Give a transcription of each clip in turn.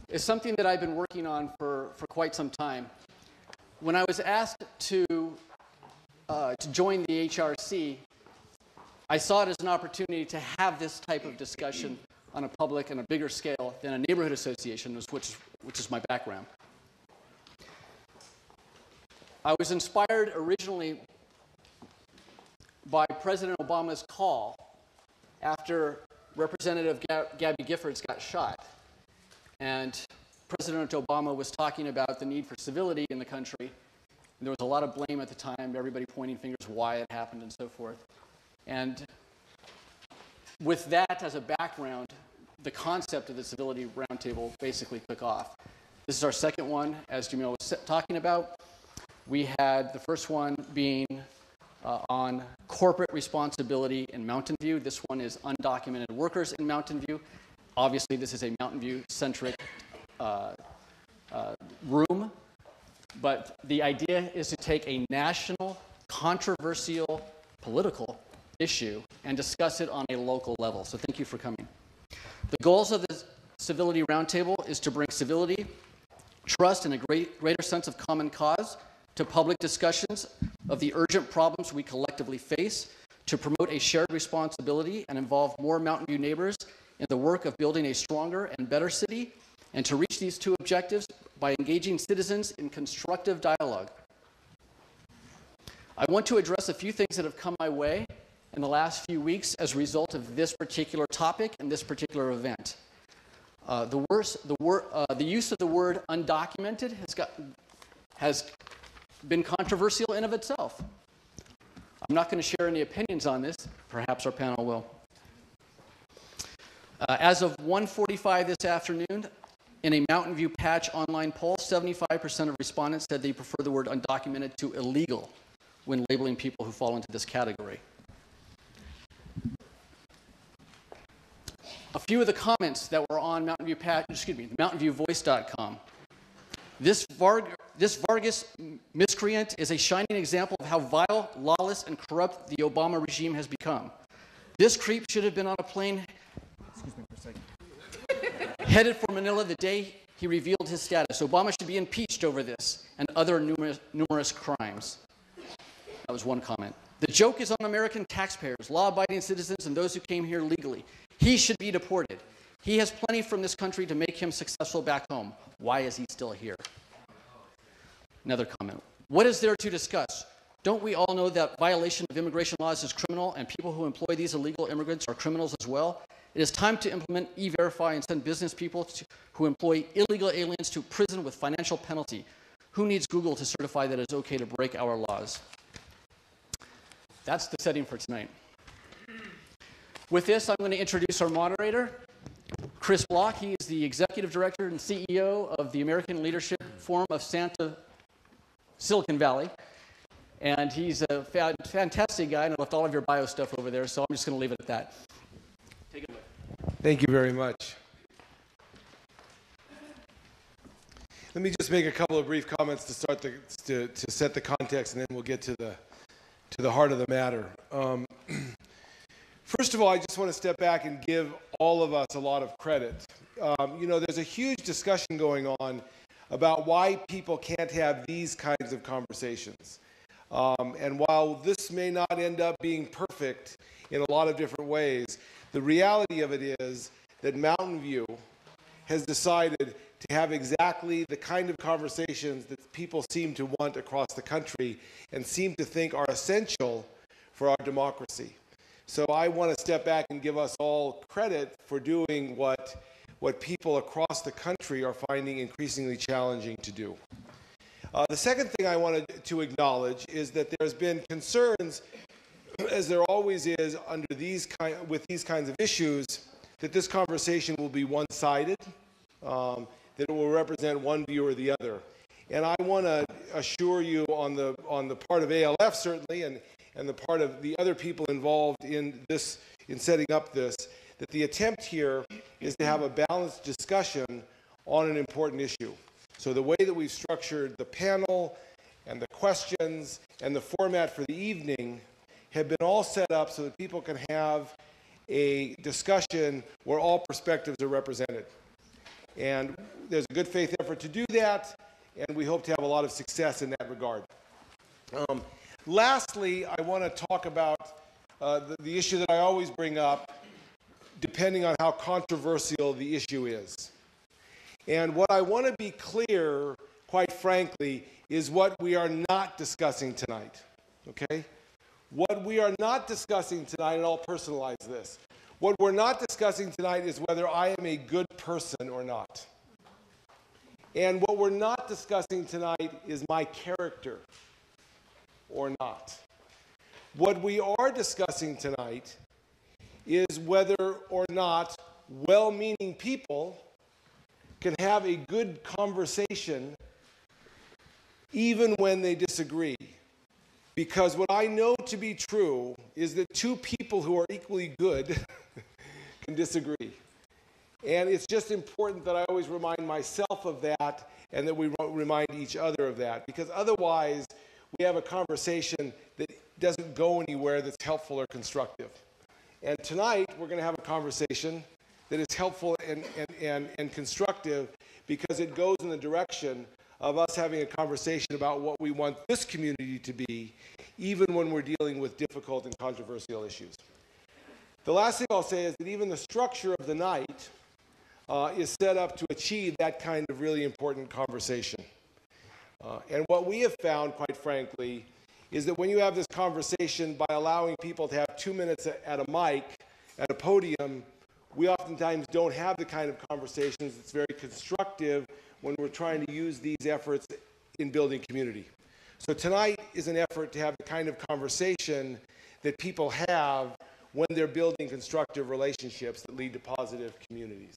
is something that I've been working on for quite some time. When I was asked to join the HRC, I saw it as an opportunity to have this type of discussion on a public and a bigger scale than a neighborhood association, which is my background. I was inspired originally by President Obama's call after Representative Gabby Giffords got shot. And President Obama was talking about the need for civility in the country. And there was a lot of blame at the time, everybody pointing fingers why it happened and so forth. And with that as a background, the concept of the Civility Roundtable basically took off. This is our second one, as Jamil was talking about. We had the first one being on corporate responsibility in Mountain View. This one is undocumented workers in Mountain View. Obviously, this is a Mountain View-centric room, but the idea is to take a national, controversial, political issue and discuss it on a local level. So thank you for coming. The goals of the Civility Roundtable is to bring civility, trust, and a greater sense of common cause to public discussions of the urgent problems we collectively face, to promote a shared responsibility and involve more Mountain View neighbors in the work of building a stronger and better city, and to reach these two objectives by engaging citizens in constructive dialogue. I want to address a few things that have come my way in the last few weeks as a result of this particular topic and this particular event. The use of the word undocumented has been controversial in of itself. I'm not going to share any opinions on this. Perhaps our panel will. As of 1:45 this afternoon, in a Mountain View Patch online poll, 75% of respondents said they prefer the word undocumented to illegal when labeling people who fall into this category. A few of the comments that were on MountainViewVoice.com. This Vargas miscreant is a shining example of how vile, lawless, and corrupt the Obama regime has become. This creep should have been on a plane headed for Manila the day he revealed his status. Obama should be impeached over this and other numerous crimes. That was one comment. The joke is on American taxpayers, law-abiding citizens, and those who came here legally. He should be deported. He has plenty from this country to make him successful back home. Why is he still here? Another comment. What is there to discuss? Don't we all know that violation of immigration laws is criminal, and people who employ these illegal immigrants are criminals as well? It is time to implement E-Verify and send business people who employ illegal aliens to prison with financial penalty. Who needs Google to certify that it's okay to break our laws? That's the setting for tonight. With this, I'm going to introduce our moderator, Chris Block. He is the Executive Director and CEO of the American Leadership Forum of Silicon Valley. And he's a fantastic guy, and I left all of your bio stuff over there, so I'm just going to leave it at that. Take it away. Thank you very much. Let me just make a couple of brief comments to start to set the context, and then we'll get to the heart of the matter. First of all, I just want to step back and give all of us a lot of credit. You know, there's a huge discussion going on about why people can't have these kinds of conversations. And while this may not end up being perfect in a lot of different ways, the reality of it is that Mountain View has decided to have exactly the kind of conversations that people seem to want across the country and seem to think are essential for our democracy. So I want to step back and give us all credit for doing what people across the country are finding increasingly challenging to do. The second thing I wanted to acknowledge is that there's been concerns, as there always is with these kinds of issues, that this conversation will be one-sided, that it will represent one view or the other. And I want to assure you on the part of ALF certainly, and the part of the other people involved in setting up this, that the attempt here is to have a balanced discussion on an important issue. So the way that we've structured the panel and the questions and the format for the evening have been all set up so that people can have a discussion where all perspectives are represented. And there's a good faith effort to do that, and we hope to have a lot of success in that regard. Lastly, I want to talk about the issue that I always bring up, depending on how controversial the issue is. And what I want to be clear, quite frankly, is what we are not discussing tonight, okay? What we are not discussing tonight, and I'll personalize this, what we're not discussing tonight is whether I am a good person or not. And what we're not discussing tonight is my character or not. What we are discussing tonight is whether or not well-meaning people can have a good conversation even when they disagree. Because what I know to be true is that two people who are equally good can disagree. And it's just important that I always remind myself of that and that we remind each other of that. Because otherwise, we have a conversation that doesn't go anywhere that's helpful or constructive. And tonight, we're going to have a conversation that is helpful and constructive because it goes in the direction of us having a conversation about what we want this community to be, even when we're dealing with difficult and controversial issues. The last thing I'll say is that even the structure of the night is set up to achieve that kind of really important conversation. And what we have found, quite frankly, is that when you have this conversation by allowing people to have 2 minutes at a mic, at a podium, we oftentimes don't have the kind of conversations that's very constructive when we're trying to use these efforts in building community. So tonight is an effort to have the kind of conversation that people have when they're building constructive relationships that lead to positive communities.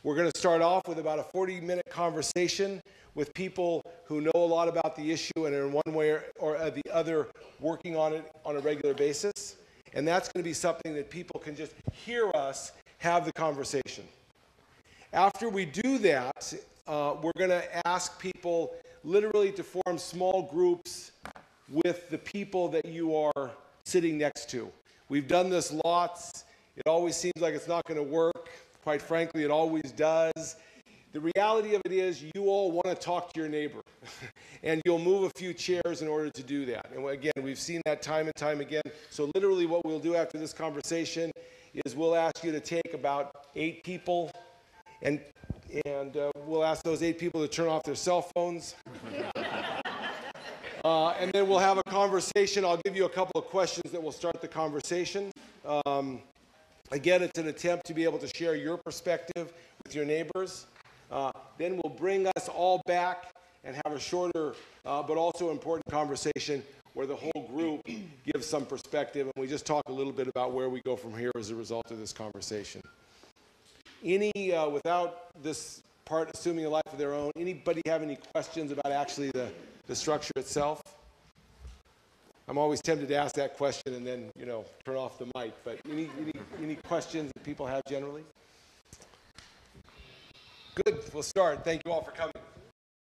We're going to start off with about a 40-minute conversation with people who know a lot about the issue and are in one way or the other working on it on a regular basis. And that's going to be something that people can just hear us have the conversation. After we do that, we're going to ask people literally to form small groups with the people that you are sitting next to. We've done this lots. It always seems like it's not going to work. Quite frankly, it always does. The reality of it is you all want to talk to your neighbor, and you'll move a few chairs in order to do that. And again, we've seen that time and time again. So literally what we'll do after this conversation is we'll ask you to take about 8 people, and we'll ask those 8 people to turn off their cell phones. And then we'll have a conversation. I'll give you a couple of questions that will start the conversation. Again, it's an attempt to be able to share your perspective with your neighbors. Then we'll bring us all back and have a shorter but also important conversation where the whole group gives some perspective, and we just talk a little bit about where we go from here as a result of this conversation. Without this part assuming a life of their own, anybody have any questions about actually the structure itself? I'm always tempted to ask that question and then, turn off the mic, but any questions that people have generally? Good, we'll start. Thank you all for coming.